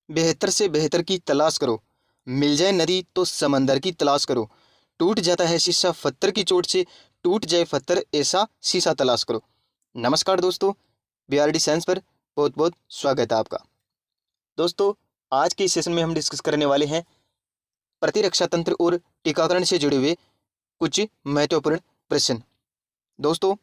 बेहतर से बेहतर की तलाश करो, मिल जाए नदी तो समंदर की तलाश करो, टूट जाता है शीशा पत्थर की चोट से, टूट जाए पत्थर ऐसा शीशा तलाश करो। नमस्कार दोस्तों, बीआरडी साइंस पर बहुत बहुत स्वागत है आपका। दोस्तों, आज के इस सेशन में हम डिस्कस करने वाले हैं प्रतिरक्षा तंत्र और टीकाकरण से जुड़े हुए कुछ महत्वपूर्ण प्रश्न। दोस्तों,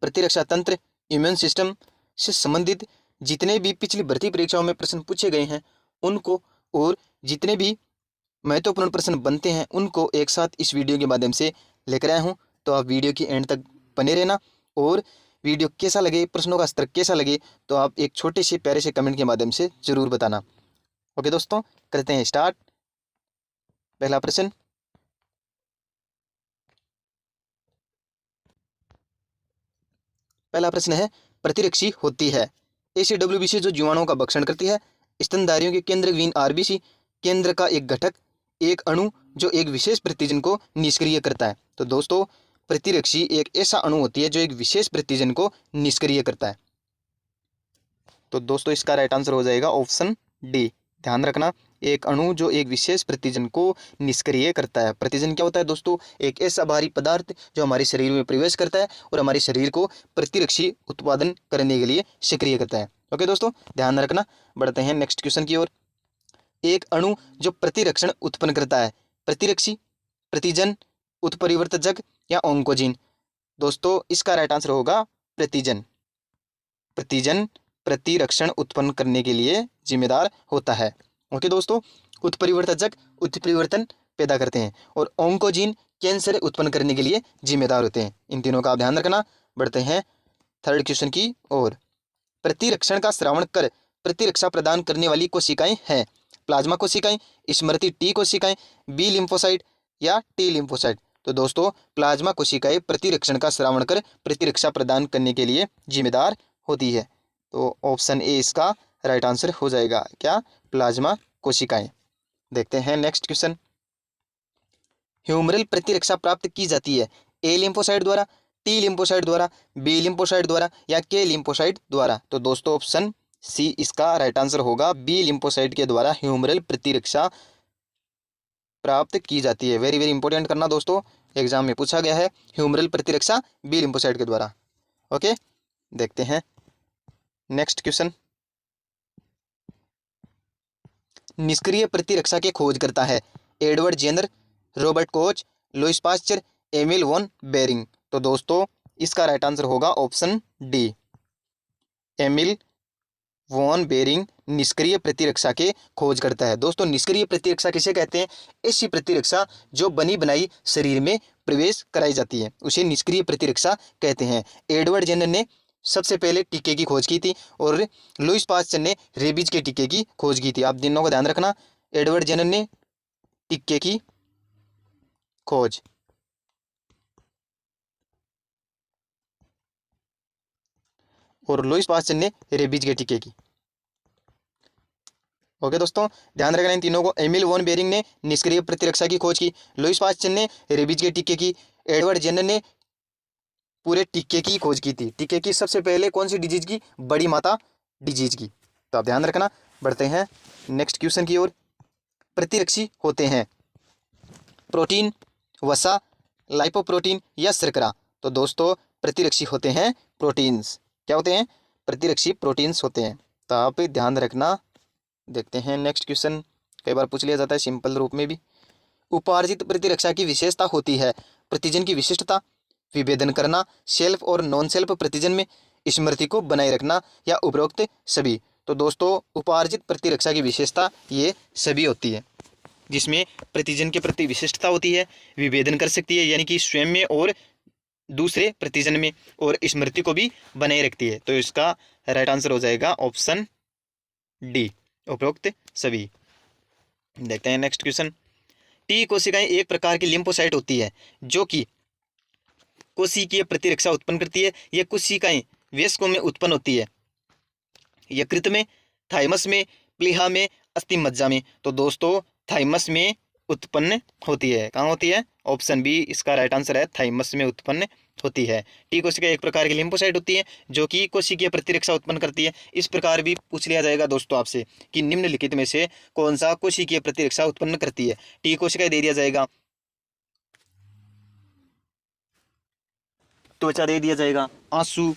प्रतिरक्षा तंत्र, इम्यून सिस्टम से संबंधित जितने भी पिछली भर्ती परीक्षाओं में प्रश्न पूछे गए हैं उनको, और जितने भी महत्वपूर्ण प्रश्न बनते हैं उनको एक साथ इस वीडियो के माध्यम से लेकर आया हूँ। तो आप वीडियो की एंड तक बने रहना, और वीडियो कैसा लगे, प्रश्नों का स्तर कैसा लगे, तो आप एक छोटे से प्यारे से कमेंट के माध्यम से जरूर बताना। ओके दोस्तों, करते हैं स्टार्ट। पहला प्रश्न, है प्रतिरक्षी होती है ऐसी डब्ल्यूबीसी जो जीवाणुओं का भक्षण करती है। स्तनधारियों के केंद्रविहीन आरबीसी केंद्र का एक घटक, एक अणु जो एक विशेष प्रतिजन को निष्क्रिय करता है। तो दोस्तों, प्रतिरक्षी एक ऐसा अणु होती है जो एक विशेष प्रतिजन को निष्क्रिय करता है। तो दोस्तों, इसका राइट आंसर हो जाएगा ऑप्शन डी। ध्यान रखना, एक अणु जो एक विशेष प्रतिजन को निष्क्रिय करता है। प्रतिजन क्या होता है दोस्तों? एक ऐसा भारी पदार्थ जो हमारे शरीर में प्रवेश करता है और हमारे शरीर को प्रतिरक्षी उत्पादन करने के लिए सक्रिय करता है। ओके दोस्तों, ध्यान रखना। बढ़ते हैं नेक्स्ट क्वेश्चन की ओर। एक अणु जो प्रतिरक्षण उत्पन्न करता है, प्रतिरक्षी, प्रतिजन, उत्परिवर्तजक या ओंकोजीन। दोस्तों, इसका राइट आंसर होगा प्रतिजन। प्रतिजन प्रतिरक्षण उत्पन्न करने के लिए जिम्मेदार होता है। ओके दोस्तों, उत्परिवर्तजक उत्परिवर्तन पैदा करते हैं, और ओंकोजीन कैंसर उत्पन्न करने के लिए जिम्मेदार होते हैं। इन तीनों का आप ध्यान रखना। बढ़ते हैं थर्ड क्वेश्चन की ओर। प्रतिरक्षण का श्रवण कर प्रतिरक्षा प्रदान करने वाली कोशिकाएं हैं। प्लाज्मा कोशिकाएं, स्मृति टी कोशिकाएं, बी लिम्फोसाइट या टी लिम्फोसाइट। तो दोस्तों, प्लाज्मा कोशिकाएं प्रतिरक्षण का श्रवण कर प्रतिरक्षा प्रदान करने के लिए जिम्मेदार होती है। तो ऑप्शन ए इसका राइट आंसर हो जाएगा। क्या? प्लाज्मा कोशिकाएं। देखते हैं नेक्स्ट क्वेश्चन। ह्यूमरल प्रतिरक्षा प्राप्त की जाती है ए लिम्फोसाइट द्वारा, टी लिम्फोसाइट द्वारा, बी लिम्फोसाइट द्वारा या के लिम्फोसाइट द्वारा। तो दोस्तों, ऑप्शन सी इसका राइट आंसर होगा। बी लिम्फोसाइट के द्वारा ह्यूमरल प्रतिरक्षा प्राप्त की जाती है। वेरी वेरी इंपॉर्टेंट करना दोस्तों, एग्जाम में पूछा गया है। ह्यूमरल प्रतिरक्षा बी लिम्फोसाइट के द्वारा। ओके, देखते हैं नेक्स्ट क्वेश्चन। निष्क्रिय प्रतिरक्षा के खोज करता है Edward Jenner, Robert Koch, Louis Pasteur, Emil von Behring. तो दोस्तों, इसका राइट आंसर होगा option D. Emil von Behring निष्क्रिय प्रतिरक्षा के खोज करता है। दोस्तों, निष्क्रिय प्रतिरक्षा किसे कहते हैं? ऐसी प्रतिरक्षा जो बनी बनाई शरीर में प्रवेश कराई जाती है, उसे निष्क्रिय प्रतिरक्षा कहते हैं। एडवर्ड जेनर ने सबसे पहले टीके की खोज की थी, और लुईस पास्चर ने रेबीज के टीके की खोज की थी। आप दोनों को ध्यान रखना, एडवर्ड जेनर ने टीके की खोज, और लुईस पास्चर ने रेबीज के टीके की। ओके दोस्तों, ध्यान रखना इन तीनों को। एमिल वॉन बेरिंग ने निष्क्रिय प्रतिरक्षा की खोज की, लुईस पास्चर ने रेबीज के टीके की, एडवर्ड जेनर ने पूरे टीके की खोज की थी। टीके की सबसे पहले कौन सी डिजीज की? बड़ी माता डिजीज की। तो आप ध्यान रखना। बढ़ते हैं नेक्स्ट क्वेश्चन की ओर। प्रतिरक्षी होते हैं प्रोटीन, वसा, लाइपोप्रोटीन या शर्करा। तो दोस्तों, प्रतिरक्षी होते हैं प्रोटीन्स। क्या होते हैं? प्रतिरक्षी प्रोटीन्स होते हैं। तो आप ध्यान रखना। देखते हैं नेक्स्ट क्वेश्चन। कई बार पूछ लिया जाता है सिंपल रूप में भी। उपार्जित प्रतिरक्षा की विशेषता होती है प्रतिजन की विशिष्टता, विभेदन करना, सेल्फ और नॉन सेल्फ प्रतिजन में, स्मृति को बनाए रखना, या उपरोक्त सभी। तो दोस्तों, उपार्जित प्रतिरक्षा की विशेषता ये सभी होती है, जिसमें प्रतिजन के प्रति विशिष्टता होती है, विभेदन कर सकती है यानी कि स्वयं में और दूसरे प्रतिजन में, और स्मृति को भी बनाए रखती है। तो इसका राइट आंसर हो जाएगा ऑप्शन डी, उपरोक्त सभी। देखते हैं नेक्स्ट क्वेश्चन। टी कोशिकाएं एक प्रकार की लिम्फोसाइट होती है जो कि कोशिकीय प्रतिरक्षा उत्पन्न करती है। यह कोशिकाएं वयस्कों में उत्पन्न होती है, यकृत में, थाइमस में, प्लीहा में, अस्थि मज्जा में। तो दोस्तों, थाइमस में उत्पन्न होती है। कहाँ होती है? ऑप्शन बी इसका राइट आंसर है, थाइमस में उत्पन्न होती है। टी कोशिका एक प्रकार की लिम्फोसाइट होती है जो कि कोशिकीय प्रतिरक्षा उत्पन्न करती है। इस प्रकार भी पूछ लिया जाएगा दोस्तों आपसे कि निम्नलिखित में से कौन सा कोशिकीय प्रतिरक्षा उत्पन्न करती है। टी कोशिका दे दिया जाएगा, त्वचा दे दिया जाएगा, आंसू,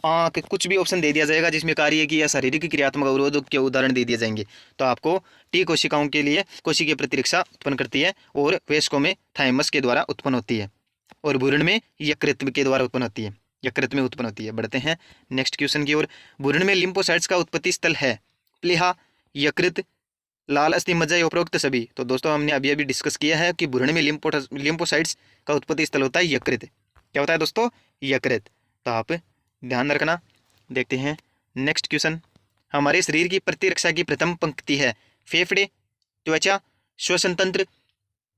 आँख, कुछ भी ऑप्शन दे दिया जाएगा जिसमें कार्य की या शारीरिक क्रियात्मक अवरोधक के उदाहरण दे दिए जाएंगे। तो आपको टी कोशिकाओं के लिए कोशिकीय प्रतिरक्षा उत्पन्न करती है और वयस्कों में थाइमस के द्वारा उत्पन्न होती है और भ्रूण में यकृत के द्वारा उत्पन्न होती है, यकृत में उत्पन्न होती है। बढ़ते हैं नेक्स्ट क्वेश्चन की ओर। भ्रूण में लिम्फोसाइट्स का उत्पत्ति स्थल है प्लीहा, यकृत, लाल अस्थि मज्जा या उपरोक्त सभी। तो दोस्तों हमने अभी अभी डिस्कस किया है कि भ्रूण में लिम्फोसाइट्स का उत्पत्ति स्थल होता है यकृत। क्या होता है दोस्तों? यकृत। तो आप ध्यान रखना। देखते हैं नेक्स्ट क्वेश्चन। हमारे शरीर की प्रतिरक्षा की प्रथम पंक्ति है फेफड़े, त्वचा, श्वसन तंत्र,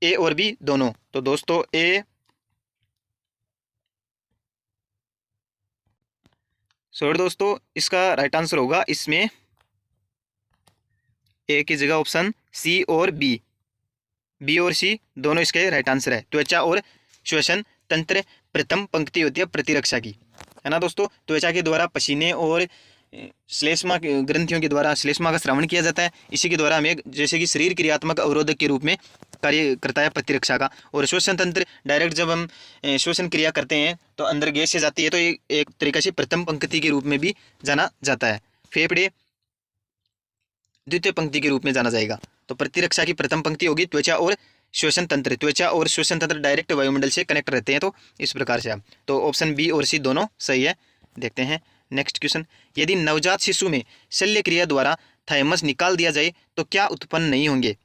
ए और बी दोनों। तो दोस्तों ए, सॉरी दोस्तों, इसका राइट आंसर होगा इसमें ए की जगह ऑप्शन सी और बी, बी और सी दोनों इसके राइट आंसर है। त्वचा और श्वसन तंत्र प्रथम पंक्ति होती है प्रतिरक्षा की, है ना दोस्तों। त्वचा के द्वारा पसीने और श्लेष्मा ग्रंथियों के द्वारा श्लेष्मा का श्रवण किया जाता है। इसी के द्वारा हमें जैसे कि शरीर क्रियात्मक अवरोधक के रूप में कार्य करता है प्रतिरक्षा का। और श्वसन तंत्र डायरेक्ट जब हम श्वसन क्रिया करते हैं तो अंदर गैस से जाती है, तो एक तरीके से प्रथम पंक्ति के रूप में भी जाना जाता है। फेफड़े द्वितीय पंक्ति के रूप में जाना जाएगा। तो प्रतिरक्षा की प्रथम पंक्ति होगी त्वचा और श्वसन तंत्र। त्वचा और श्वसन तंत्र डायरेक्ट वायुमंडल से कनेक्ट रहते हैं, तो इस प्रकार से आप, तो ऑप्शन बी और सी दोनों सही है। देखते हैं नेक्स्ट क्वेश्चन। यदि नवजात शिशु में शल्य क्रिया द्वारा थाइमस निकाल दिया जाए तो क्या उत्पन्न नहीं होंगे?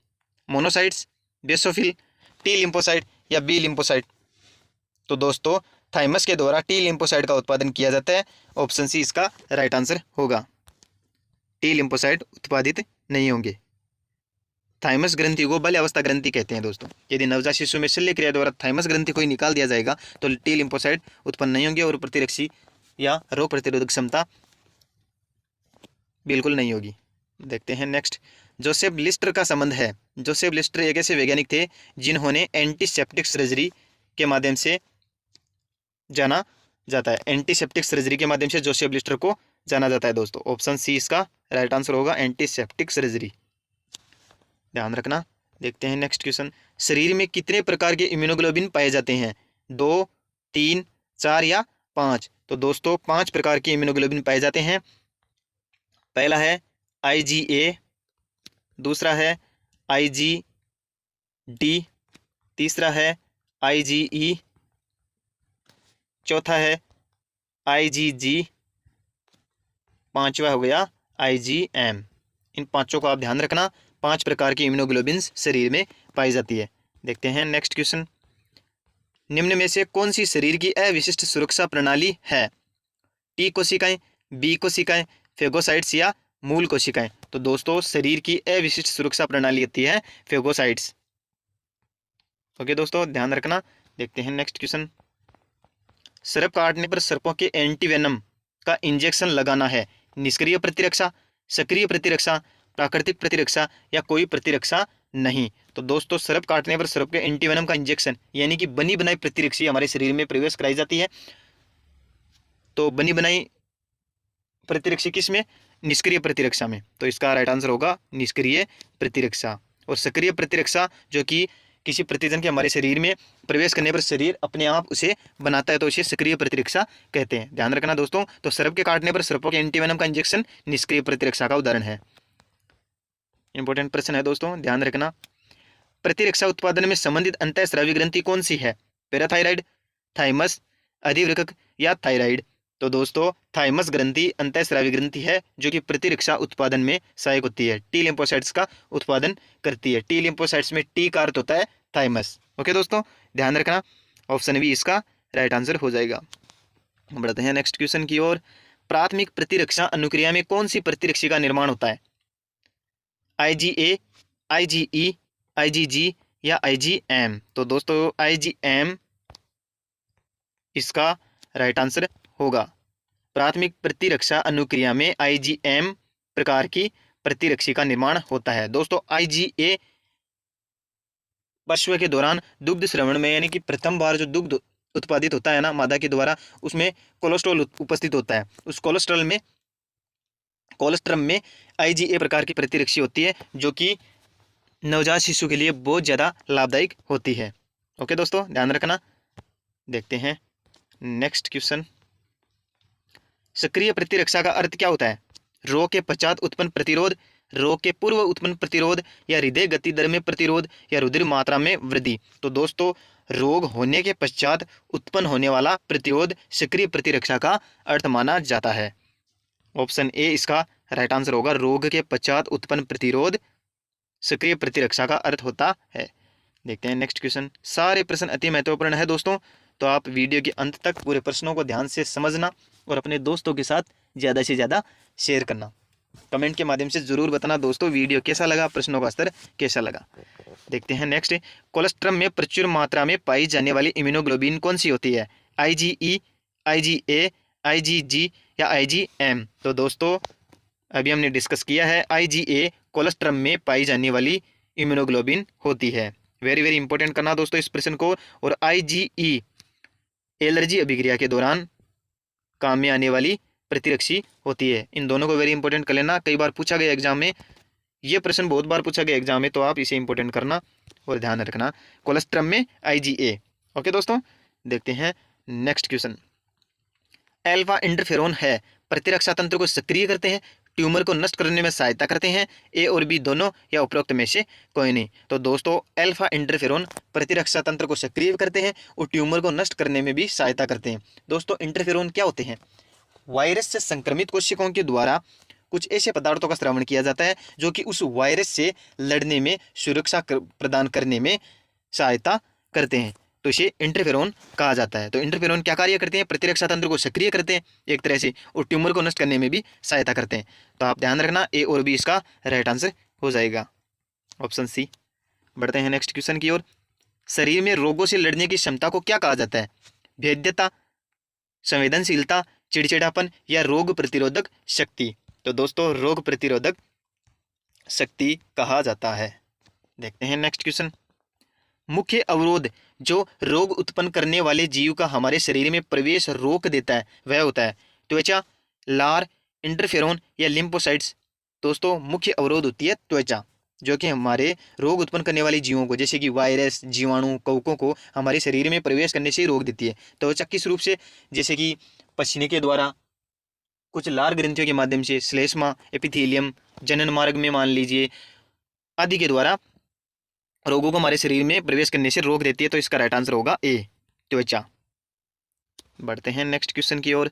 मोनोसाइट्स, बेसोफिल, टी लिम्फोसाइट या बी लिम्फोसाइट? तो दोस्तों थाइमस के द्वारा टी लिम्फोसाइट का उत्पादन किया जाता है। ऑप्शन सी इसका राइट आंसर होगा। टी लिम्फोसाइट उत्पादित नहीं होंगे। थाइमस ग्रंथि को बाल्यावस्था ग्रंथि कहते हैं दोस्तों। यदि नवजात शिशु में शल्य क्रिया द्वारा थाइमस ग्रंथि को ही निकाल दिया जाएगा तो टी लिम्फोसाइट उत्पन्न नहीं होंगे और प्रतिरक्षी या रोग प्रतिरोधक क्षमता बिल्कुल नहीं होगी। देखते हैं नेक्स्ट। जोसेफ लिस्टर का संबंध है। जोसेफ लिस्टर एक ऐसे वैज्ञानिक थे जिन्होंने एंटीसेप्टिक सर्जरी के माध्यम से जाना जाता है। एंटीसेप्टिक सर्जरी के माध्यम से जोसेफ लिस्टर को जाना जाता है दोस्तों। ऑप्शन सी इसका राइट आंसर होगा, एंटीसेप्टिक सर्जरी। ध्यान रखना। देखते हैं नेक्स्ट क्वेश्चन। शरीर में कितने प्रकार के इम्यूनोग्लोबिन पाए जाते हैं? 2, 3, 4 या 5? तो दोस्तों 5 प्रकार के इम्यूनोग्लोबिन पाए जाते हैं। पहला है IgA, दूसरा है IgD, तीसरा है IgE, चौथा है IgG, पांचवा हो गया IgM। इन पांचों को आप ध्यान रखना। 5 प्रकार की इम्यूनोग्लोबिन्स शरीर में पाई जाती है। देखते हैं नेक्स्ट क्वेश्चन। निम्न में से कौन सी शरीर की अविशिष्ट सुरक्षा प्रणाली है? टी कोशिकाएं, बी कोशिकाएं, फेगोसाइट्स या मूल कोशिकाएं? तो दोस्तों शरीर की अविशिष्ट सुरक्षा प्रणाली होती है फेगोसाइट्स। ओके दोस्तों ध्यान रखना। देखते हैं नेक्स्ट क्वेश्चन। सर्प काटने पर सर्पों के एंटीवेनम का इंजेक्शन लगाना है। निष्क्रिय प्रतिरक्षा, सक्रिय प्रतिरक्षा, प्राकृतिक प्रतिरक्षा या कोई प्रतिरक्षा नहीं? तो दोस्तों सर्प काटने पर सर्प के एंटीवेनम का इंजेक्शन यानी कि बनी बनाई प्रतिरक्षी हमारे शरीर में प्रवेश कराई जाती है। तो बनी बनाई प्रतिरक्षी किस में? निष्क्रिय प्रतिरक्षा में। तो इसका राइट आंसर होगा निष्क्रिय प्रतिरक्षा। और सक्रिय प्रतिरक्षा जो कि किसी प्रतिजन के हमारे शरीर में प्रवेश करने पर शरीर अपने आप उसे बनाता है, तो इसे सक्रिय प्रतिरक्षा कहते हैं। ध्यान रखना दोस्तों। तो सर्प के काटने पर सर्पों के एंटीवेनम का इंजेक्शन निष्क्रिय प्रतिरक्षा का उदाहरण है। इंपॉर्टेंट प्रश्न है दोस्तों, ध्यान रखना। प्रतिरक्षा उत्पादन में संबंधित अंतःस्रावी ग्रंथि कौन सी है? पैराथायराइड, थाइमस, अधिवृक्क या थायराइड? तो दोस्तों थाइमस ग्रंथि अंतःस्रावी ग्रंथि है जो कि प्रतिरक्षा उत्पादन में सहायक होती है। टी लिम्फोसाइट्स का उत्पादन करती है। टी लिम्फोसाइट्स में टी का अर्थ होता है थाइमस। ओके दोस्तों ध्यान रखना। ऑप्शन बी इसका राइट आंसर हो जाएगा। बढ़ते हैं नेक्स्ट क्वेश्चन की ओर। प्राथमिक प्रतिरक्षा अनुक्रिया में कौन सी प्रतिरक्षी का निर्माण होता है? IgA, IgE, IgG या IgM? तो दोस्तों IgM इसका राइट आंसर होगा। प्राथमिक प्रतिरक्षा अनुक्रिया में IgM प्रकार की प्रतिरक्षी का निर्माण होता है। दोस्तों IgA प्रसव के दौरान दुग्ध श्रवण में यानी कि प्रथम बार जो दुग्ध उत्पादित होता है ना मादा के द्वारा, उसमें कोलेस्ट्रॉल उपस्थित होता है। उस कोलेस्ट्रम में IgA प्रकार की प्रतिरक्षी होती है, जो कि नवजात शिशु के लिए बहुत ज़्यादा लाभदायक होती है। ओके दोस्तों, ध्यान रखना। देखते हैं नेक्स्ट क्वेश्चन। सक्रिय प्रतिरक्षा का अर्थ क्या होता है? रोग के पश्चात उत्पन्न प्रतिरोध, रोग के पूर्व उत्पन्न प्रतिरोध, या हृदय गति दर में प्रतिरोध, या रुधिर मात्रा में वृद्धि। तो दोस्तों, रोग होने के पश्चात उत्पन्न होने वाला प्रतिरोध सक्रिय प्रतिरक्षा का अर्थ माना जाता है। ऑप्शन ए इसका राइट आंसर होगा। रोग के पश्चात उत्पन्न प्रतिरोध सक्रिय प्रतिरक्षा का अर्थ होता है। देखते हैं नेक्स्ट क्वेश्चन। सारे प्रश्न अति महत्वपूर्ण है दोस्तों, तो आप वीडियो के अंत तक पूरे प्रश्नों को ध्यान से समझना और अपने दोस्तों के साथ ज़्यादा से ज़्यादा शेयर करना। कमेंट के माध्यम से ज़रूर बताना दोस्तों वीडियो कैसा लगा, प्रश्नों का स्तर कैसा लगा। देखते हैं नेक्स्ट। कोलेस्ट्रम में प्रचुर मात्रा में पाई जाने वाली इम्यूनोग्लोबिन कौन सी होती है? IgE, IgA, IgG या IgM। तो दोस्तों, अभी हमने डिस्कस किया है IgA कोलेस्ट्रम में पाई जाने वाली इम्यूनोग्लोबिन होती है। वेरी वेरी इंपॉर्टेंट करना दोस्तों इस प्रश्न को। और IgE एलर्जी अभिक्रिया के दौरान काम में आने वाली प्रतिरक्षी होती है। इन दोनों को वेरी इंपॉर्टेंट कर लेना, कई बार पूछा गया एग्जाम में, ये प्रश्न बहुत बार पूछा गया एग्जाम में, तो आप इसे इंपॉर्टेंट करना और ध्यान रखना। कोलेस्ट्रम में IgA। ओके दोस्तों, देखते हैं नेक्स्ट क्वेश्चन। अल्फा इंटरफेरोन है प्रतिरक्षा तंत्र को सक्रिय करते हैं, ट्यूमर को नष्ट करने में सहायता करते हैं, ए और बी दोनों, या उपरोक्त में से कोई नहीं। तो दोस्तों, अल्फा इंटरफेरोन प्रतिरक्षा तंत्र को सक्रिय करते हैं और ट्यूमर को नष्ट करने में भी सहायता करते हैं। दोस्तों, इंटरफेरोन क्या होते हैं? वायरस से संक्रमित कोशिकाओं के द्वारा कुछ ऐसे पदार्थों का स्रावण किया जाता है जो कि उस वायरस से लड़ने में, सुरक्षा प्रदान करने में सहायता करते हैं, तो इसे इंटरफेरोन कहा जाता है। तो इंटरफेरोन क्या कार्य करते हैं? प्रतिरक्षा तंत्र को सक्रिय करते हैं एक तरह से, और ट्यूमर को नष्ट करने में भी सहायता करते हैं। तो आप ध्यान रखना, ए और बी इसका राइट आंसर हो जाएगा, ऑप्शन सी। बढ़ते हैं नेक्स्ट क्वेश्चन की ओर। शरीर में रोगों से लड़ने की क्षमता को क्या कहा जाता है? भेद्यता, संवेदनशीलता, चिड़चिड़ापन, या रोग प्रतिरोधक शक्ति। तो दोस्तों, रोग प्रतिरोधक शक्ति कहा जाता है। देखते हैं नेक्स्ट क्वेश्चन। मुख्य अवरोध जो रोग उत्पन्न करने वाले जीव का हमारे शरीर में प्रवेश रोक देता है वह होता है त्वचा, लार, इंटरफेरोन, या लिम्फोसाइट्स। दोस्तों, मुख्य अवरोध होती है त्वचा, जो कि हमारे रोग उत्पन्न करने वाले जीवों को, जैसे कि वायरस, जीवाणु, कवकों को हमारे शरीर में प्रवेश करने से ही रोक देती है। त्वचा किस रूप से? जैसे कि पसीने के द्वारा, कुछ लार ग्रंथियों के माध्यम से, श्लेष्मा, एपिथेलियम, जनन मार्ग में मान लीजिए, आदि के द्वारा रोगों को हमारे शरीर में प्रवेश करने से रोक देती है। तो इसका राइट आंसर होगा ए, त्वचा। बढ़ते हैं नेक्स्ट क्वेश्चन की ओर।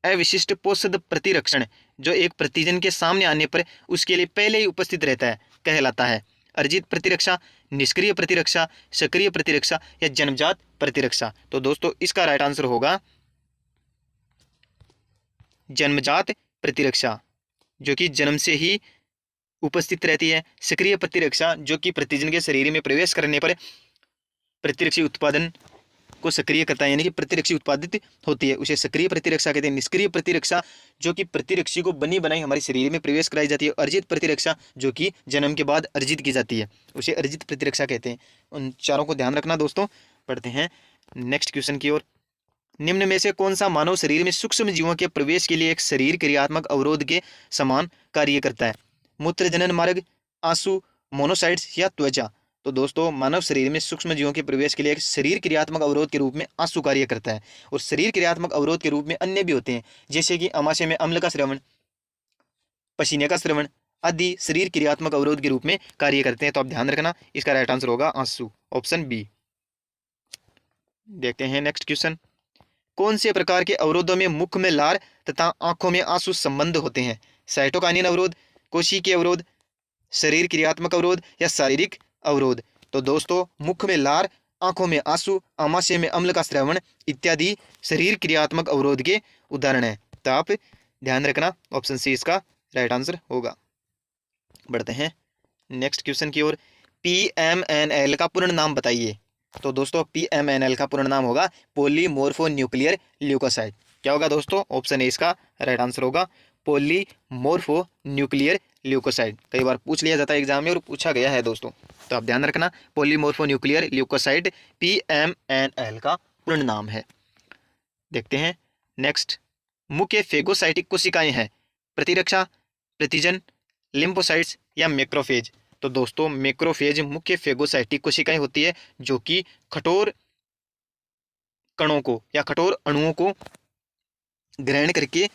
अविशिष्ट पोषक प्रतिरक्षण जो एक प्रतिजन के सामने आने पर उसके लिए पहले ही उपस्थित रहता है कहलाता है अर्जित प्रतिरक्षा, निष्क्रिय प्रतिरक्षा, सक्रिय प्रतिरक्षा, या जन्मजात प्रतिरक्षा। तो दोस्तों, इसका राइट आंसर होगा जन्मजात प्रतिरक्षा, जो कि जन्म से ही उपस्थित रहती है। सक्रिय प्रतिरक्षा जो कि प्रतिजन के शरीर में प्रवेश करने पर प्रतिरक्षी उत्पादन को सक्रिय करता है, यानी कि प्रतिरक्षी उत्पादित होती है, उसे सक्रिय प्रतिरक्षा कहते हैं। निष्क्रिय प्रतिरक्षा जो कि प्रतिरक्षी को बनी बनाई हमारे शरीर में प्रवेश कराई जाती है। अर्जित प्रतिरक्षा जो कि जन्म के बाद अर्जित की जाती है, उसे अर्जित प्रतिरक्षा कहते हैं। उन चारों को ध्यान रखना दोस्तों। पढ़ते हैं नेक्स्ट क्वेश्चन की ओर। निम्न में से कौन सा मानव शरीर में सूक्ष्म जीवों के प्रवेश के लिए एक शरीर क्रियात्मक अवरोध के समान कार्य करता है? मूत्र जनन मार्ग, आंसू, मोनोसाइट्स, या त्वचा। तो दोस्तों, मानव शरीर में सूक्ष्म जीवों के प्रवेश के लिए एक शरीर क्रियात्मक अवरोध के रूप में आंसू कार्य करता है, और शरीर क्रियात्मक अवरोध के रूप में अन्य भी होते हैं, जैसे कि आमाशय में अम्ल का स्रवण, पसीने का स्रवण आदि शरीर क्रियात्मक अवरोध के रूप में कार्य करते हैं। तो आप ध्यान रखना, इसका राइट आंसर होगा आंसू, ऑप्शन बी। देखते हैं नेक्स्ट क्वेश्चन। कौन से प्रकार के अवरोधों में मुख में लार तथा आंखों में आंसू संबंध होते हैं? साइटोकाइनिन अवरोध, कोशिकीय अवरोध, शरीर क्रियात्मक अवरोध, या शारीरिक अवरोध। तो दोस्तों, मुख में लार, आंखों में आंसू, आमाशय में अम्ल का स्रवण इत्यादि शरीर क्रियात्मक अवरोध के उदाहरण हैं। तो आप ध्यान रखना, ऑप्शन सी इसका राइट आंसर होगा। बढ़ते हैं नेक्स्ट क्वेश्चन की ओर। PMNL का पूर्ण नाम बताइए। तो दोस्तों, PMNL का पूर्ण नाम होगा पॉलीमोर्फोन्यूक्लियर ल्यूकोसाइट। क्या होगा दोस्तों? ऑप्शन ए इसका राइट आंसर होगा पॉलीमॉर्फो न्यूक्लियर ल्यूकोसाइट। कई बार पूछ लिया जाता है एग्जाम में और पूछा गया है दोस्तों, तो आप ध्यान रखना। पॉलीमॉर्फो न्यूक्लियर ल्यूकोसाइट PMNL का पूर्ण नाम है। देखते हैं नेक्स्ट। मुख्य फेगोसाइटिक कोशिकाएं हैं प्रतिरक्षा, प्रतिजन, लिम्फोसाइट्स या मैक्रोफेज। तो दोस्तों मैक्रोफेज मुख्य फेगोसाइटिक कोशिकाएं होती है जो कि कठोर कणों को या कठोर अणुओं को ग्रहण करके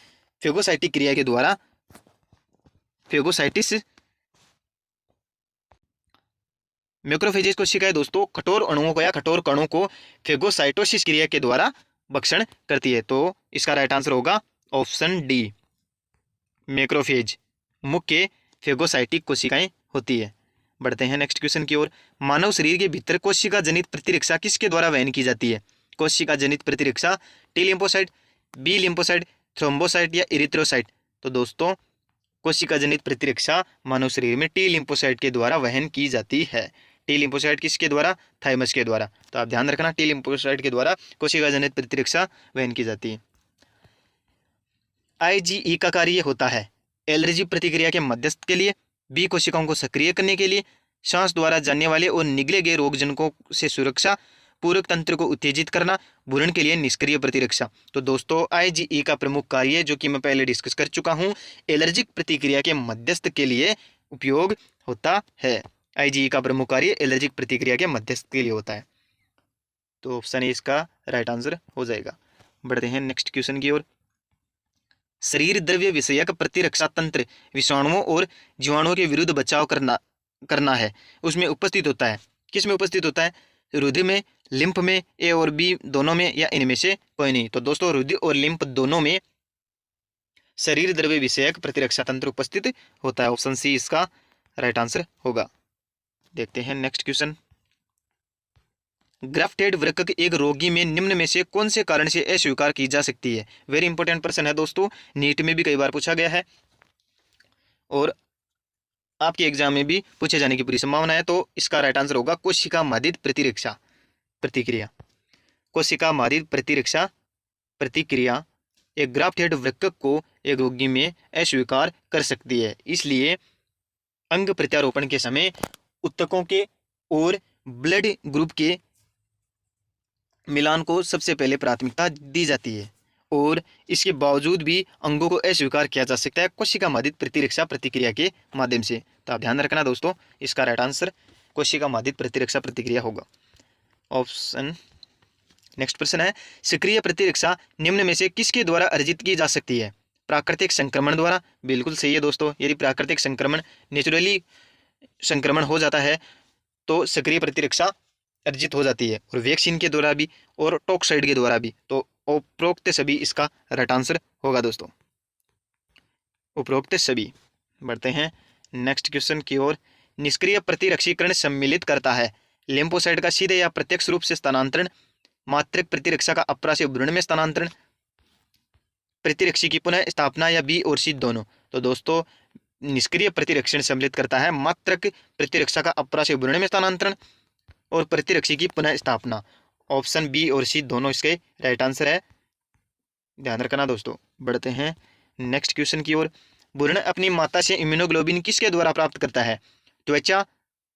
फेगोसाइटिक क्रिया के द्वारा फेगोसाइटिस। मैक्रोफेजेस कोशिकाएं दोस्तों कठोर अणुओं को या कठोर कणों को फेगोसाइटोसिस क्रिया के द्वारा भक्षण करती है। तो इसका राइट आंसर होगा ऑप्शन डी, मैक्रोफेज मुख्य फेगोसाइटिक कोशिकाएं होती है। बढ़ते हैं नेक्स्ट क्वेश्चन की ओर। मानव शरीर के भीतर कोशिका जनित प्रतिरक्षा किसके द्वारा वहन की जाती है? कोशिका जनित प्रतिरक्षा T lymphocyte, B lymphocyte, thrombocyte या इरिथ्रोसाइट। तो दोस्तों कोशिका जनित प्रतिरक्षा मानव शरीर में टी लिम्फोसाइट के द्वारा वहन की जाती है। टी लिम्फोसाइट किसके द्वारा? थाइमस के द्वारा। तो आप ध्यान रखना टी लिम्फोसाइट के द्वारा कोशिका जनित प्रतिरक्षा वहन की जाती है। IgE का कार्य होता है एलर्जी प्रतिक्रिया के मध्यस्थ के लिए, बी कोशिकाओं को सक्रिय करने के लिए, सांस द्वारा जानने वाले और निगले गए रोगजनकों से सुरक्षा, पूरक तंत्र को उत्तेजित करना, भ्रूण के लिए निष्क्रिय प्रतिरक्षा। तो दोस्तों IgE का प्रमुख कार्य जो कि मैं पहले डिस्कस कर चुका हूं, एलर्जिक प्रतिक्रिया के मध्यस्थ के लिए उपयोग होता है। IgE का प्रमुख कार्य एलर्जिक प्रतिक्रिया के मध्यस्थ के लिए होता है। तो ऑप्शन ए इसका राइट आंसर हो जाएगा। बढ़ते हैं नेक्स्ट क्वेश्चन की ओर। शरीर द्रव्य विषयक प्रतिरक्षा तंत्र विषाणुओं और जीवाणुओं के विरुद्ध बचाव करना है उसमें उपस्थित होता है। किस में उपस्थित होता है? रुधिर में, लिम्फ में, ए और बी दोनों में या इनमें से कोई नहीं। तो दोस्तों रुधिर और लिम्फ दोनों में शरीर द्रव्य विषयक प्रतिरक्षा तंत्र उपस्थित होता है। ऑप्शन सी इसका राइट आंसर होगा। देखते हैं नेक्स्ट क्वेश्चन। ग्राफ्टेड वृक्क एक रोगी में निम्न में से कौन से कारण से अस्वीकार की जा सकती है? वेरी इंपॉर्टेंट प्रश्न है दोस्तों, नीट में भी कई बार पूछा गया है और आपके एग्जाम में भी पूछे जाने की पूरी संभावना है। तो इसका राइट आंसर होगा कोशिका मादित प्रतिरक्षा प्रतिक्रिया। कोशिका मादित प्रतिरक्षा प्रतिक्रिया एक ग्राफ्टेड वृक्क को एक रोगी में अस्वीकार कर सकती है। इसलिए अंग प्रत्यारोपण के समय ऊतकों के और ब्लड ग्रुप के मिलान को सबसे पहले प्राथमिकता दी जाती है और इसके बावजूद भी अंगों को अस्वीकार किया जा सकता है कोशिका मादित प्रतिरक्षा प्रतिक्रिया के माध्यम से। तो आप ध्यान रखना दोस्तों, इसका राइट आंसर कोशिका मादित प्रतिरक्षा प्रतिक्रिया होगा। ऑप्शन नेक्स्ट प्रश्न है, सक्रिय प्रतिरक्षा निम्न में से किसके द्वारा अर्जित की जा सकती है? प्राकृतिक संक्रमण द्वारा। बिल्कुल सही है दोस्तों, यदि प्राकृतिक संक्रमण नेचुरली संक्रमण हो जाता है तो सक्रिय प्रतिरक्षा अर्जित हो जाती है, और वैक्सीन के द्वारा भी और टॉक्साइड के द्वारा भी। तो उपरोक्त सभी इसका राइट आंसर होगा दोस्तों, उपरोक्त सभी। बढ़ते हैं नेक्स्ट क्वेश्चन की ओर। निष्क्रिय प्रतिरक्षीकरण सम्मिलित करता है लिम्फोसाइट का सीधे या प्रत्यक्ष रूप से स्थानांतरण, मात्रक प्रतिरक्षा का अप्रास्य भ्रूण में स्थानांतरण, प्रतिरक्षी की पुनः स्थापना या बी और सी दोनों। तो दोस्तों निष्क्रिय प्रतिरक्षण सम्मिलित करता है मात्रक प्रतिरक्षा का अप्रास्य भ्रूण में स्थानांतरण और प्रतिरक्षी की पुनः स्थापना। ऑप्शन बी और सी दोनों इसके राइट आंसर है, ध्यान रखना दोस्तों। बढ़ते हैं नेक्स्ट क्वेश्चन की ओर। भ्रूण अपनी माता से इम्यूनोग्लोबिन किसके द्वारा प्राप्त करता है? त्वचा,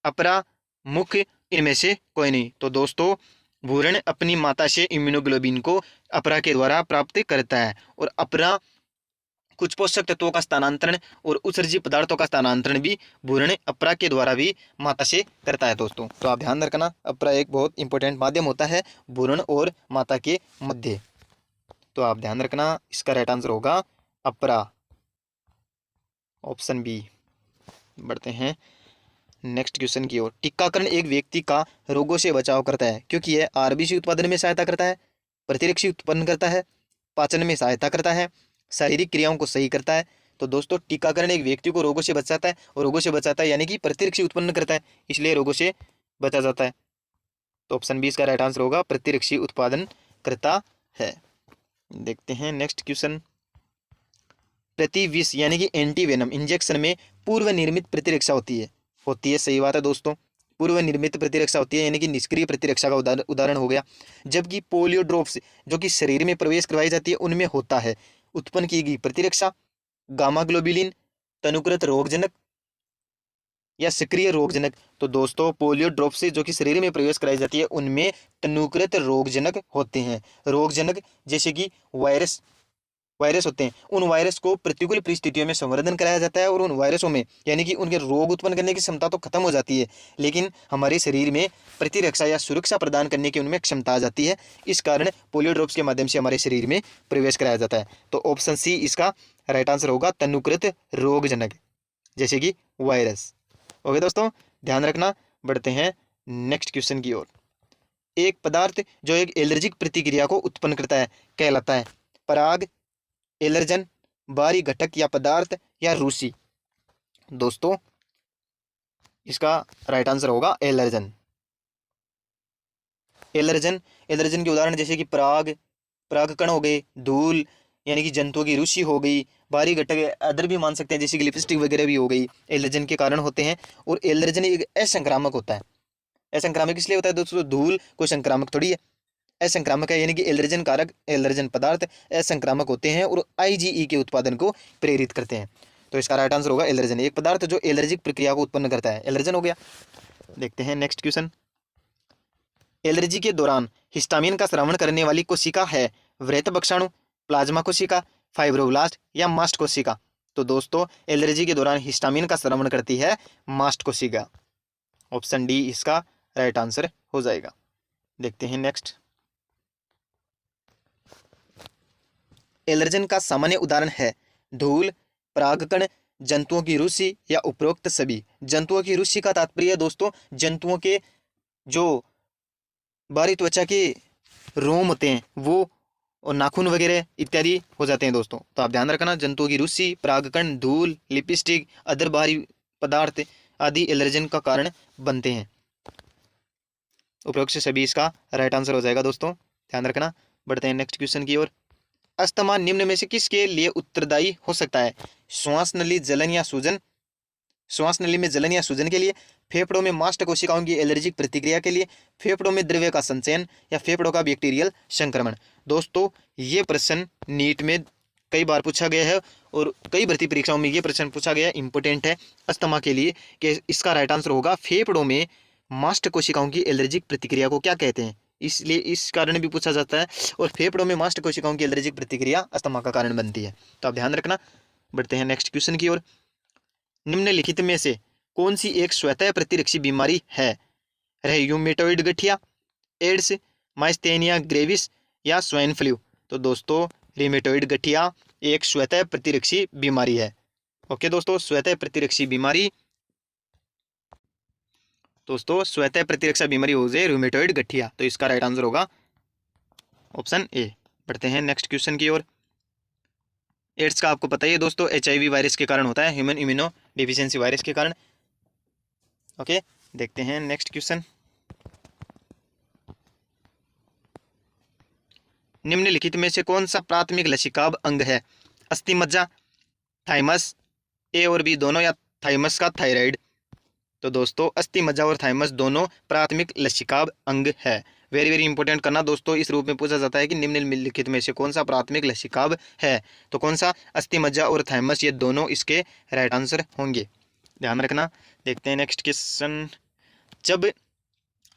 अपरा, मुख, इनमें से कोई नहीं। तो दोस्तों भ्रूण अपनी माता से इम्यूनोग्लोबिन को अपरा के द्वारा प्राप्त करता है, और अपरा कुछ पोषक तत्वों का स्थानांतरण और उत्सर्जित पदार्थों का स्थानांतरण भी भ्रूण अपरा के द्वारा भी माता से करता है दोस्तों। तो आप ध्यान रखना, अपरा एक बहुत इंपॉर्टेंट माध्यम होता है भ्रूण और माता के मध्य। तो आप ध्यान रखना, इसका राइट आंसर होगा अपरा, ऑप्शन बी। बढ़ते हैं नेक्स्ट क्वेश्चन की ओर। टीकाकरण एक व्यक्ति का रोगों से बचाव करता है क्योंकि यह RBC उत्पादन में सहायता करता है, प्रतिरक्षी उत्पन्न करता है, पाचन में सहायता करता है, शारीरिक क्रियाओं को सही करता है। तो दोस्तों टीकाकरण एक व्यक्ति को रोगों से बचाता है, और रोगों से बचाता है यानी कि प्रतिरक्षी उत्पन्न करता है, इसलिए रोगों से बचा जाता है। तो ऑप्शन बी इसका राइट आंसर होगा, प्रतिरक्षी उत्पादन करता है। देखते हैं नेक्स्ट क्वेश्चन। प्रतिविष यानी कि एंटीवेनम इंजेक्शन में पूर्व निर्मित प्रतिरक्षा होती है, सही बात है दोस्तों, पूर्व निर्मित प्रतिरक्षा होती है, यानी कि निष्क्रिय प्रतिरक्षा का उदाहरण हो गया। जबकि पोलियो ड्रॉप्स जो कि शरीर में प्रवेश करवाई जाती है उनमें होता है उत्पन्न की गई प्रतिरक्षा गामा ग्लोबुलिन, तनुकृत रोगजनक या सक्रिय रोगजनक। तो दोस्तों पोलियो ड्रॉप से जो कि शरीर में प्रवेश कराई जाती है उनमें तनुकृत रोगजनक होते हैं। रोगजनक जैसे कि वायरस वायरस होते हैं, उन वायरस को प्रतिकूल परिस्थितियों में संवर्धन कराया जाता है और उन वायरसों में यानी कि उनके रोग उत्पन्न करने की क्षमता तो खत्म हो जाती है, लेकिन हमारे शरीर में प्रतिरक्षा या सुरक्षा प्रदान करने की उनमें क्षमता आ जाती है। इस कारण पोलियो ड्रॉप्स के माध्यम से हमारे शरीर में प्रवेश कराया जाता है। तो ऑप्शन सी इसका राइट आंसर होगा, तनुकृत रोगजनक जैसे कि वायरस। ओके दोस्तों, ध्यान रखना। बढ़ते हैं नेक्स्ट क्वेश्चन की ओर। एक पदार्थ जो एक एलर्जिक प्रतिक्रिया को उत्पन्न करता है कहलाता है पराग, एलर्जन, बाहरी घटक या पदार्थ या रूसी। दोस्तों इसका राइट आंसर होगा एलर्जन। एलर्जन एलर्जन के उदाहरण जैसे कि परागकण हो गए, धूल यानी कि जंतुओं की रूसी हो गई, बाहरी घटक अदर भी मान सकते हैं जैसे कि लिपस्टिक वगैरह भी हो गई, एलर्जन के कारण होते हैं। और एलर्जन एक असंक्रामक होता है। असंक्रामक इसलिए होता है दोस्तों, धूल कोई संक्रामक थोड़ी है, असंक्रामक है, यानी कि एलर्जन कारक एलर्जन पदार्थ असंक्रामक होते हैं और आईजीई के उत्पादन को प्रेरित करते हैं। तो इसका राइट आंसर होगा एलर्जन, एक पदार्थ जो एलर्जिक प्रक्रिया को उत्पन्न करता है, एलर्जन हो गया। देखते हैं नेक्स्ट क्वेश्चन। एलर्जी के दौरान हिस्टामिन का स्रावन करने वाली कोशिका है वृहत बक्षाणु, प्लाज्मा कोशिका, फाइब्रोब्लास्ट या मास्ट कोशिका। तो दोस्तों एलर्जी के दौरान हिस्टामिन का स्रावन करती है मास्ट कोशिका। ऑप्शन डी इसका राइट आंसर हो जाएगा। देखते हैं नेक्स्ट। एलर्जन का सामान्य उदाहरण है धूल, परागकण, जंतुओं की रूसी या उपरोक्त सभी। जंतुओं की रूसी का तात्पर्य दोस्तों जंतुओं के जो बाहरी त्वचा के रोम होते हैं वो, और नाखून वगैरह इत्यादि हो जाते हैं दोस्तों। तो आप ध्यान रखना, जंतुओं की रूसी, परागकण, धूल, लिपस्टिक, अदर बाहरी पदार्थ आदि एलर्जन का कारण बनते हैं। उपरोक्त से सभी इसका राइट आंसर हो जाएगा दोस्तों, ध्यान रखना। बढ़ते हैं नेक्स्ट क्वेश्चन की ओर। अस्थमा निम्न में से किसके लिए उत्तरदायी हो सकता है? श्वास नली जलन या सूजन, श्वास नली में जलन या सूजन के लिए, फेफड़ों में मास्ट कोशिकाओं की एलर्जिक प्रतिक्रिया के लिए, फेफड़ों में द्रव्य का संचयन या फेफड़ों का बैक्टीरियल संक्रमण। दोस्तों ये प्रश्न नीट में कई बार पूछा गया है और कई भर्ती परीक्षाओं में ये प्रश्न पूछा गया, इंपॉर्टेंट है अस्थमा के लिए, कि इसका राइट आंसर होगा फेफड़ों में मास्ट कोशिकाओं की एलर्जिक प्रतिक्रिया को क्या कहते हैं। इसलिए इस कारण भी पूछा जाता है, और फेफड़ों में मास्ट कोशिकाओं की एलर्जिक प्रतिक्रिया अस्थमा का कारण बनती है। तो आप ध्यान रखना। बढ़ते हैं नेक्स्ट क्वेश्चन की ओर। निम्नलिखित में से कौन सी एक स्वतः प्रतिरक्षी बीमारी है? र्यूमेटॉइड गठिया, एड्स, माइस्थेनिया ग्रेविस या स्वाइन फ्लू। तो दोस्तों र्यूमेटॉइड गठिया एक स्वतः प्रतिरक्षी बीमारी है। ओके दोस्तों, स्वतः प्रतिरक्षी बीमारी, दोस्तों स्वतः प्रतिरक्षा बीमारी हो जाए र्यूमेटॉइड गठिया। तो इसका राइट आंसर होगा ऑप्शन ए। बढ़ते हैं नेक्स्ट क्वेश्चन की ओर। एड्स का आपको पता ही है दोस्तों, HIV वायरस के कारण होता है, ह्यूमन इम्यूनो डिफिशियंसी वायरस के कारण। ओके, देखते हैं नेक्स्ट क्वेश्चन। निम्नलिखित में से कौन सा प्राथमिक लसिकाभ अंग है? अस्थिमज्जा, थाइमस, ए और बी दोनों, या थाइमस का थायराइड। तो दोस्तों अस्थिमज्जा और थाइमस दोनों प्राथमिक लसिकाभ अंग है। वेरी वेरी इंपॉर्टेंट करना दोस्तों, इस रूप में पूछा जाता है कि निम्नलिखित में से कौन सा प्राथमिक लसिकाभ है, तो कौन सा? अस्थिमज्जा और थाइमस, ये दोनों इसके राइट आंसर होंगे, ध्यान रखना। देखते हैं नेक्स्ट क्वेश्चन। जब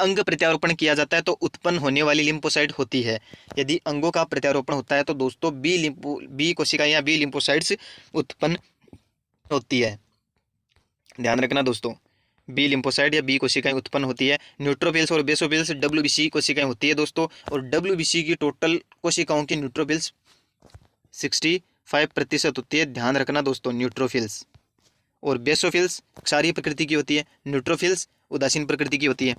अंग प्रत्यारोपण किया जाता है तो उत्पन्न होने वाली लिम्फोसाइट होती है। यदि अंगों का प्रत्यारोपण होता है तो दोस्तों बी कोशिकाएं या बी लिम्फोसाइट्स उत्पन्न होती है, ध्यान रखना दोस्तों। बी लिम्फोसाइट या बी कोशिकाएं उत्पन्न होती है। न्यूट्रोफिल्स और बेसोफिल्स WBC कोशिकाएं होती है दोस्तों, और WBC की टोटल कोशिकाओं की न्यूट्रोफिल्स 65% होती है, ध्यान रखना दोस्तों। न्यूट्रोफिल्स और बेसोफिल्स क्षारीय प्रकृति की होती है, न्यूट्रोफिल्स उदासीन प्रकृति की होती है।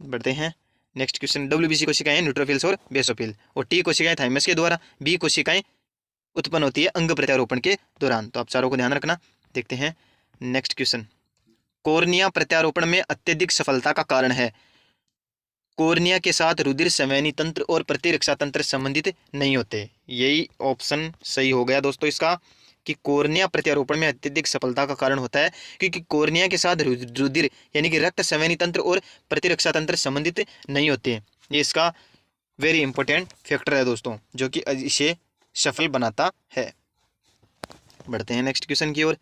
बढ़ते हैं नेक्स्ट क्वेश्चन। WBC कोशिकाएं न्यूट्रोफिल्स और बेसोफिल, और T कोशिकाएं थाइमस के द्वारा, बी कोशिकाएं उत्पन्न होती है अंग प्रत्यारोपण के दौरान। तो आप चारों को ध्यान रखना। देखते हैं नेक्स्ट क्वेश्चन। कॉर्निया प्रत्यारोपण में अत्यधिक सफलता का कारण है? कॉर्निया के साथ रुधिर संवहनी तंत्र और प्रतिरक्षा तंत्र संबंधित नहीं होते। यही ऑप्शन सही हो गया दोस्तों इसका, कि कॉर्निया प्रत्यारोपण में अत्यधिक सफलता का कारण होता है क्योंकि कॉर्निया के साथ रुधिर यानी कि रक्त संवहनी तंत्र और प्रतिरक्षा तंत्र संबंधित नहीं होते हैं। ये इसका वेरी इंपॉर्टेंट फैक्टर है दोस्तों, जो कि इसे सफल बनाता है। बढ़ते हैं नेक्स्ट क्वेश्चन की ओर।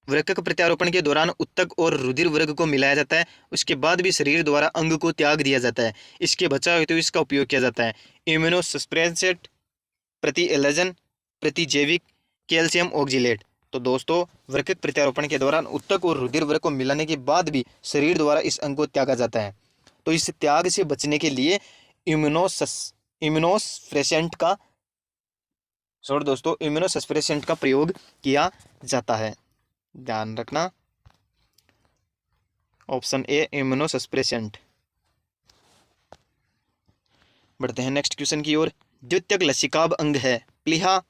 वृक्क प्रत्यारोपण के दौरान उत्तक और रुधिर वर्ग को मिलाया जाता है, उसके बाद भी शरीर द्वारा अंग को त्याग दिया जाता है। इसके बचाव हेतु इसका उपयोग किया जाता है। इम्यूनोसप्रेसेंट, प्रति एलर्जन, प्रतिजैविक, कैल्शियम ऑक्जिलेट। तो दोस्तों वृक्क प्रत्यारोपण के दौरान उत्तक और रुधिर वर्ग को मिलाने के बाद भी शरीर द्वारा इस अंग को त्यागा जाता है। तो इस त्याग से बचने के लिए इम्यूनोसप्रेसेंट का इम्यूनोसप्रेसेंट का प्रयोग किया जाता है। ध्यान रखना, ऑप्शन ए इम्यूनोसप्रेसेंट। बढ़ते हैं नेक्स्ट क्वेश्चन की ओर। द्वितीयक लसिकाभ अंग है प्लीहा,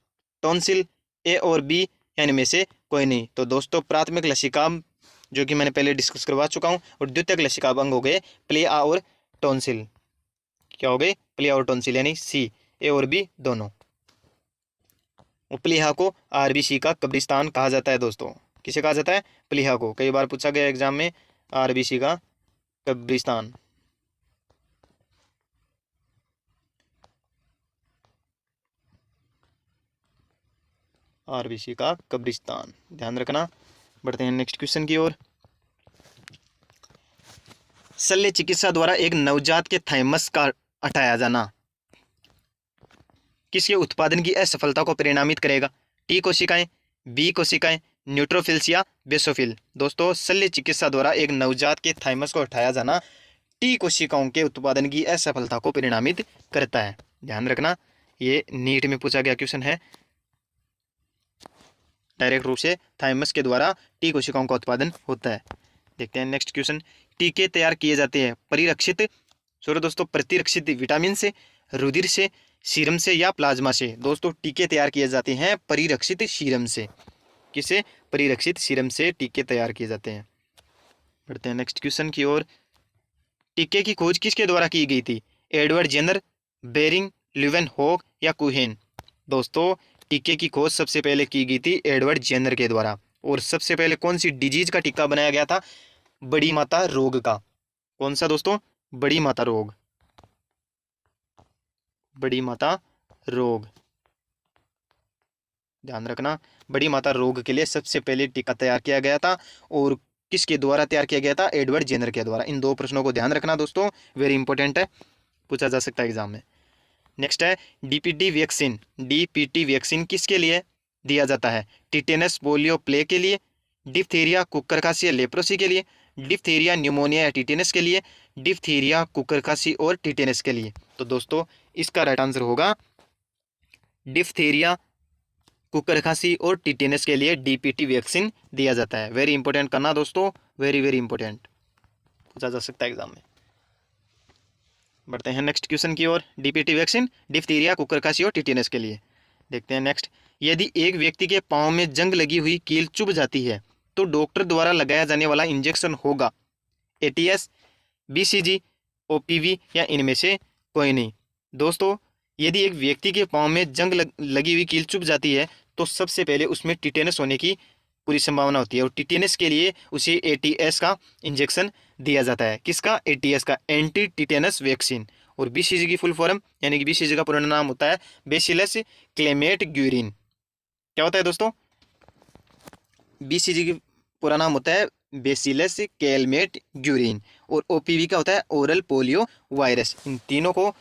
टॉन्सिल, ए और बी या इनमें से कोई नहीं। तो दोस्तों प्राथमिक लसिकाभ जो कि मैंने पहले डिस्कस करवा चुका हूं, और द्वितीयक लसिकाभ अंग हो गए प्लीहा और टॉन्सिल। क्या हो गए? प्लीहा और टॉन्सिल, यानी सी, ए और बी दोनों। प्लीहा को आरबीसी का कब्रिस्तान कहा जाता है दोस्तों। किसे कहा जाता है? प्लीहा को। कई बार पूछा गया एग्जाम में, आरबीसी का कब्रिस्तान। आरबीसी का कब्रिस्तान, ध्यान रखना। बढ़ते हैं नेक्स्ट क्वेश्चन की ओर। शल्य चिकित्सा द्वारा एक नवजात के थाइमस का हटाया जाना किसके उत्पादन की असफलता को परिणामित करेगा? टी कोशिकाएं, बी कोशिकाएं, न्यूट्रोफिल्स या बेसोफिल। दोस्तों शल्य चिकित्सा द्वारा एक नवजात के थाइमस को हटाया जाना टी कोशिकाओं के उत्पादन की असफलता को परिणामित करता है। ध्यान रखना, ये नीट में पूछा गया क्वेश्चन है। डायरेक्ट रूप से थाइमस के द्वारा टी कोशिकाओं का उत्पादन होता है। देखते हैं नेक्स्ट क्वेश्चन। टीके तैयार किए जाते हैं प्रतिरक्षित विटामिन से, रुधिर से, सीरम से या प्लाज्मा से। दोस्तों टीके तैयार किए जाते हैं परिरक्षित सीरम से। किसे? परिरक्षित सीरम से टीके तैयार किए जाते हैं। बढ़ते हैं नेक्स्ट क्वेश्चन की ओर। टीके की खोज किसके द्वारा की गई थी? एडवर्ड जेनर, बेरिंग, ल्यूवेनहॉक या कुहेन। दोस्तों टीके की खोज सबसे पहले की गई थी एडवर्ड जेनर के द्वारा। और सबसे पहले कौन सी डिजीज का टीका बनाया गया था? बड़ी माता रोग का। कौन सा दोस्तों? बड़ी माता रोग। बड़ी माता रोग, ध्यान रखना। बड़ी माता रोग के लिए सबसे पहले टीका तैयार किया गया था, और किसके द्वारा तैयार किया गया था? एडवर्ड जेनर के द्वारा। इन दो प्रश्नों को ध्यान रखना दोस्तों, वेरी इंपॉर्टेंट है, पूछा जा सकता है एग्जाम में। नेक्स्ट है डीपीटी वैक्सीन। डीपीटी वैक्सीन किसके लिए दिया जाता है? टिटेनस पोलियो प्ले के लिए, डिप्थीरिया कुकर खांसी या लेप्रोसी के लिए, डिप्थीरिया न्यूमोनिया या टिटेनस के लिए, डिप्थीरिया कुकर खांसी और टिटेनस के लिए। तो दोस्तों इसका राइट आंसर होगा डिप्थीरिया कुकर खांसी और टिटेनस के लिए डीपीटी वैक्सीन दिया जाता है। वेरी इंपॉर्टेंट करना दोस्तों, वेरी वेरी इंपॉर्टेंट, पूछा जा सकता है एग्जाम में। बढ़ते हैं नेक्स्ट क्वेश्चन की ओर। डीपीटी वैक्सीन डिप्थीरिया कुकर खांसी और टिटेनस के लिए। देखते हैं नेक्स्ट। यदि एक व्यक्ति के पांव में जंग लगी हुई कील चुभ जाती है तो डॉक्टर द्वारा लगाया जाने वाला इंजेक्शन होगा एटीएस, बीसीजी, ओपीवी या इनमें से कोई नहीं। दोस्तों यदि एक व्यक्ति के पांव में जंग लगी हुई कील चुभ जाती है तो सबसे पहले उसमें टिटेनस होने की पूरी संभावना होती है, और टिटेनस के लिए उसे एटीएस का इंजेक्शन दिया जाता है। किसका? एटीएस का, एंटी टिटेनस वैक्सीन। और बीसीजी की फुल फॉर्म यानी कि बीसीजी का पूरा नाम होता है बेसिलस क्लेमेट ग्यूरिन। क्या होता है दोस्तों? बीसीजी की पूरा नाम होता है बेसिलस क्लेमेट ग्यूरिन, और ओपीवी का होता है ओरल पोलियो वायरस। इन तीनों को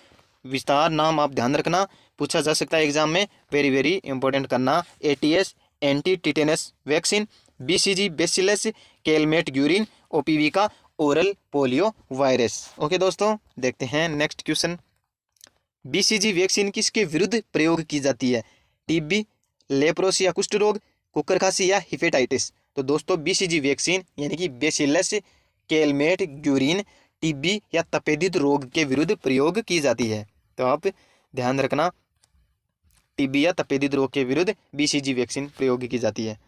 विस्तार नाम आप ध्यान रखना, पूछा जा सकता है एग्जाम में, वेरी वेरी इंपॉर्टेंट करना। ATS anti tetanus vaccine, BCG bacillus Clement Guérin, OPV का ओरल पोलियो वायरस। ओके दोस्तों, देखते हैं नेक्स्ट क्वेश्चन। बीसीजी वैक्सीन किसके विरुद्ध प्रयोग की जाती है? टीबी, लेप्रोसी या कुष्ठ रोग, कुकर खांसी या हिपेटाइटिस। तो दोस्तों बीसीजी वैक्सीन यानी कि बेसिलस क्लेमेट ग्यूरिन टीबी या तपेदिक रोग के विरुद्ध प्रयोग की जाती है। तो आप ध्यान रखना, टीबी या तपेदिक रोग के विरुद्ध बीसीजी वैक्सीन प्रयोग की जाती है।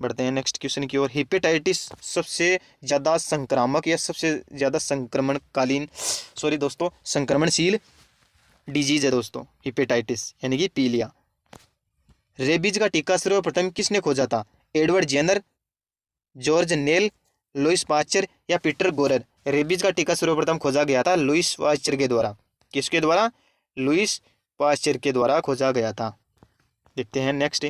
बढ़ते हैं नेक्स्ट क्वेश्चन की ओर। हिपेटाइटिस सबसे ज़्यादा संक्रामक या सबसे ज़्यादा संक्रमणशील डिजीज है दोस्तों, हिपेटाइटिस यानी कि पीलिया। रेबीज का टीका सर्वप्रथम किसने खोजा था? Edward Jenner, George Nell, Louis Pasteur या पीटर गोरर। रेबीज का टीका सर्वप्रथम खोजा गया था लुइस पास्चर के द्वारा। किसके द्वारा? लुइस पास्चर के द्वारा खोजा गया था। देखते हैं नेक्स्ट।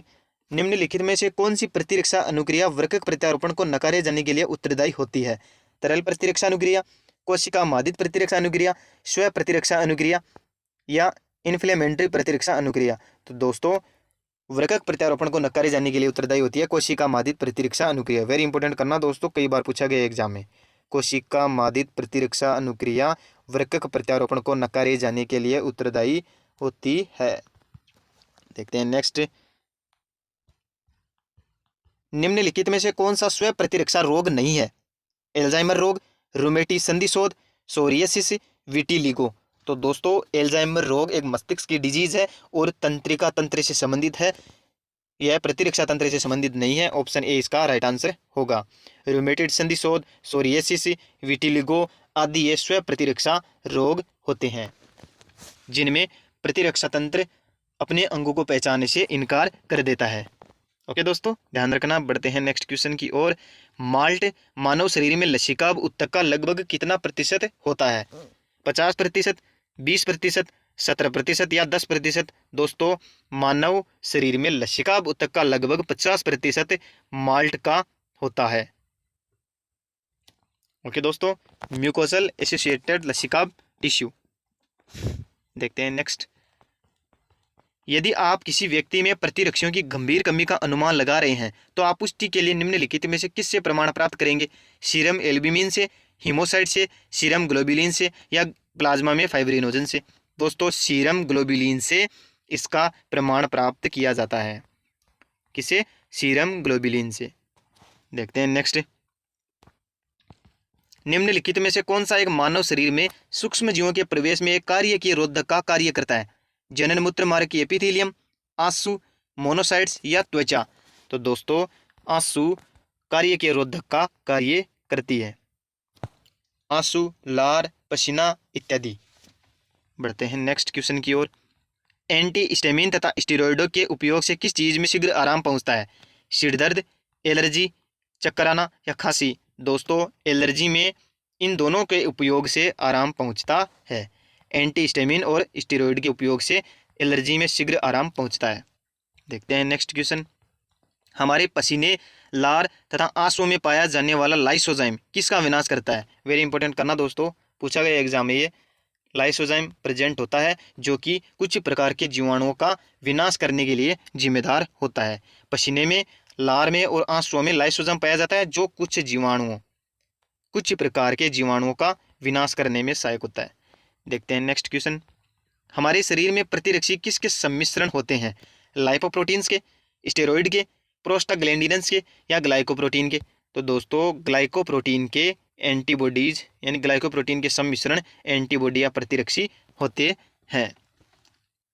निम्नलिखित में से कौन सी प्रतिरक्षा अनुक्रिया वृक्क प्रत्यारोपण को नकारे जाने के लिए उत्तरदायी होती है? तरल प्रतिरक्षा अनुक्रिया, कोशिका मादित प्रतिरक्षा अनुक्रिया, स्व प्रतिरक्षा अनुक्रिया या इन्फ्लेमेटरी प्रतिरक्षा अनुक्रिया। तो दोस्तों वृक्क प्रत्यारोपण को नकारे जाने के लिए उत्तरदायी होती है कोशिका मादित प्रतिरक्षा अनुक्रिया। वेरी इंपॉर्टेंट करना दोस्तों, कई बार पूछा गया एग्जाम में। कोशिका मादित प्रतिरक्षा अनुक्रिया वृक्क प्रत्यारोपण को नकारे जाने के लिए उत्तरदायी होती है। देखते हैं नेक्स्ट। निम्नलिखित में से कौन सा स्व प्रतिरक्षा रोग नहीं है? एल्जाइमर रोग, रूमेटी संधिशोथ, सोरियासिस, विटिलिगो। तो दोस्तों एल्जाइमर रोग एक मस्तिष्क की डिजीज है और तंत्रिका तंत्र से संबंधित है, यह प्रतिरक्षा तंत्र से संबंधित नहीं है। ऑप्शन ए इसका राइट आंसर होगा। रूमेटिड संधिशोथ, सोरियासिस, विटिलिगो आदि ये स्व प्रतिरक्षा रोग होते हैं जिनमें प्रतिरक्षा तंत्र अपने अंगों को पहचानने से इनकार कर देता है। ओके दोस्तों, ध्यान रखना। बढ़ते हैं नेक्स्ट क्वेश्चन की ओर। माल्ट मानव शरीर में लसिकाब ऊतक का लगभग कितना प्रतिशत होता है? 50%, 20%, 17% या 10%? दोस्तों मानव शरीर में लसिकाब ऊतक का लगभग 50% माल्ट का होता है। ओके दोस्तों, म्यूकोसल एसोसिएटेड लसिकाब टिश्यू। देखते हैं नेक्स्ट। यदि आप किसी व्यक्ति में प्रतिरक्षियों की गंभीर कमी का अनुमान लगा रहे हैं तो आप पुष्टि के लिए निम्नलिखित में से किससे प्रमाण प्राप्त करेंगे? सीरम एल्ब्यूमिन से, हीमोसाइट से, सीरम ग्लोबुलिन से या प्लाज्मा में फाइब्रिनोजन से? दोस्तों सीरम ग्लोबुलिन से इसका प्रमाण प्राप्त किया जाता है। किसे? सीरम ग्लोबुलिन से। देखते हैं नेक्स्ट। निम्नलिखित में से कौन सा एक मानव शरीर में सूक्ष्म जीवों के प्रवेश में एक कार्य की रोधक का कार्य करता है? जनन मूत्र मार्ग की एपिथेलियम, आंसू, मोनोसाइट्स या त्वचा? तो दोस्तों आंसू कार्य के रोधक का कार्य करती है। आंसू, लार, पसीना इत्यादि। बढ़ते हैं नेक्स्ट क्वेश्चन की ओर। एंटी हिस्टामिन तथा स्टेरॉइडों के उपयोग से किस चीज में शीघ्र आराम पहुंचता है? सिर दर्द, एलर्जी, चक्कर आना या खांसी? दोस्तों एलर्जी में इन दोनों के उपयोग से आराम पहुंचता है। एंटी हिस्टामिन और स्टेरॉइड के उपयोग से एलर्जी में शीघ्र आराम पहुंचता है। देखते हैं नेक्स्ट क्वेश्चन। हमारे पसीने, लार तथा आंसुओं में पाया जाने वाला लाइसोजाइम किसका विनाश करता है? वेरी इंपॉर्टेंट करना दोस्तों, पूछा गया एग्जाम में। ये लाइसोजाइम प्रेजेंट होता है जो कि कुछ प्रकार के जीवाणुओं का विनाश करने के लिए जिम्मेदार होता है। पसीने में, लार में और आंसुओं में लाइसोजाइम पाया जाता है जो कुछ प्रकार के जीवाणुओं का विनाश करने में सहायक होता है। देखते हैं नेक्स्ट क्वेश्चन। हमारे शरीर में प्रतिरक्षी किसके सम्मिश्रण होते हैं? लाइपोप्रोटीन्स के, स्टेरॉइड के, प्रोस्टाग्लैंडिन्स के या ग्लाइकोप्रोटीन के? तो दोस्तों ग्लाइकोप्रोटीन के एंटीबॉडीज यानी ग्लाइकोप्रोटीन के सम्मिश्रण एंटीबॉडी या प्रतिरक्षी होते हैं।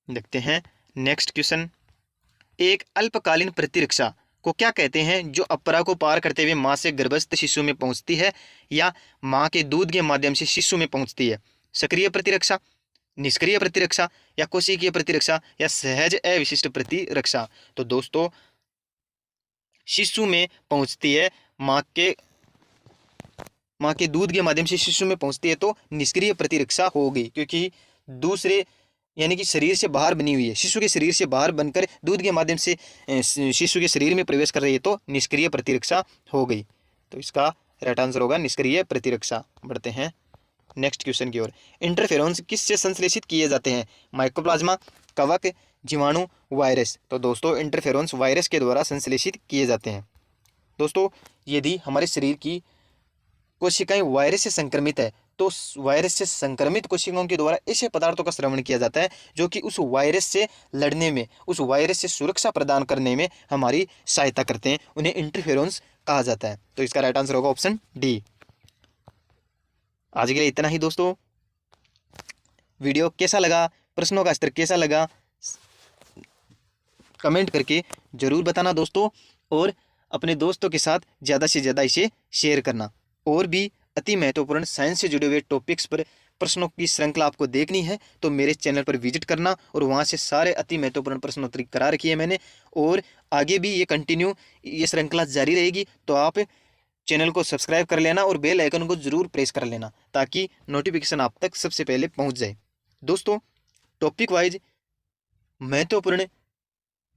देखते हैं नेक्स्ट क्वेश्चन। एक अल्पकालीन प्रतिरक्षा को क्या कहते हैं जो अपरा को पार करते हुए मां से गर्भस्थ शिशु में पहुंचती है या मां के दूध के माध्यम से शिशु में पहुंचती है? सक्रिय प्रतिरक्षा, निष्क्रिय प्रतिरक्षा या कोशिकीय प्रतिरक्षा या सहज अविशिष्ट प्रतिरक्षा? तो दोस्तों शिशु में पहुंचती है, मां के दूध के माध्यम से शिशु में पहुंचती है तो निष्क्रिय प्रतिरक्षा होगी, क्योंकि दूसरे यानी कि शरीर से बाहर बनी हुई है, शिशु के शरीर से बाहर बनकर दूध के माध्यम से शिशु के शरीर में प्रवेश कर रही है तो निष्क्रिय प्रतिरक्षा हो गई। तो इसका राइट आंसर होगा निष्क्रिय प्रतिरक्षा। बढ़ते हैं नेक्स्ट क्वेश्चन की ओर। इंटरफेरोन्स किससे संश्लेषित किए जाते हैं? माइकोप्लाज्मा, कवक, जीवाणु, वायरस? तो दोस्तों इंटरफेरोन्स वायरस के द्वारा संश्लेषित किए जाते हैं। दोस्तों यदि हमारे शरीर की कोशिकाएं वायरस से संक्रमित है तो वायरस से संक्रमित कोशिकाओं के द्वारा ऐसे पदार्थों का श्रवण किया जाता है जो कि उस वायरस से लड़ने में, उस वायरस से सुरक्षा प्रदान करने में हमारी सहायता करते हैं, उन्हें इंटरफेरोन्स कहा जाता है। तो इसका राइट आंसर होगा ऑप्शन डी। आज के लिए इतना ही दोस्तों। वीडियो कैसा लगा, प्रश्नों का स्तर कैसा लगा, कमेंट करके जरूर बताना दोस्तों, और अपने दोस्तों के साथ ज़्यादा से ज़्यादा इसे शेयर करना। और भी अति महत्वपूर्ण साइंस से जुड़े हुए टॉपिक्स पर प्रश्नों की श्रृंखला आपको देखनी है तो मेरे चैनल पर विजिट करना, और वहां से सारे अति महत्वपूर्ण प्रश्नोत्तरी करा रखी है मैंने, और आगे भी ये कंटिन्यू ये श्रृंखला जारी रहेगी। तो आप चैनल को सब्सक्राइब कर लेना और बेल आइकन को जरूर प्रेस कर लेना ताकि नोटिफिकेशन आप तक सबसे पहले पहुंच जाए। दोस्तों टॉपिक वाइज महत्वपूर्ण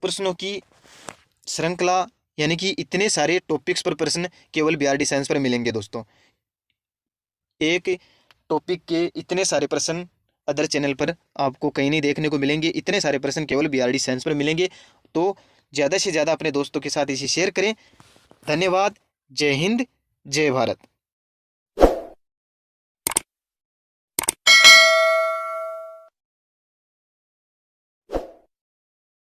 प्रश्नों की श्रृंखला यानी कि इतने सारे टॉपिक्स पर प्रश्न केवल बीआरडी साइंस पर मिलेंगे दोस्तों। एक टॉपिक के इतने सारे प्रश्न अदर चैनल पर आपको कहीं नहीं देखने को मिलेंगे, इतने सारे प्रश्न केवल बीआरडी साइंस पर मिलेंगे। तो ज़्यादा से ज़्यादा अपने दोस्तों के साथ इसे शेयर करें। धन्यवाद। जय हिंद, जय भारत।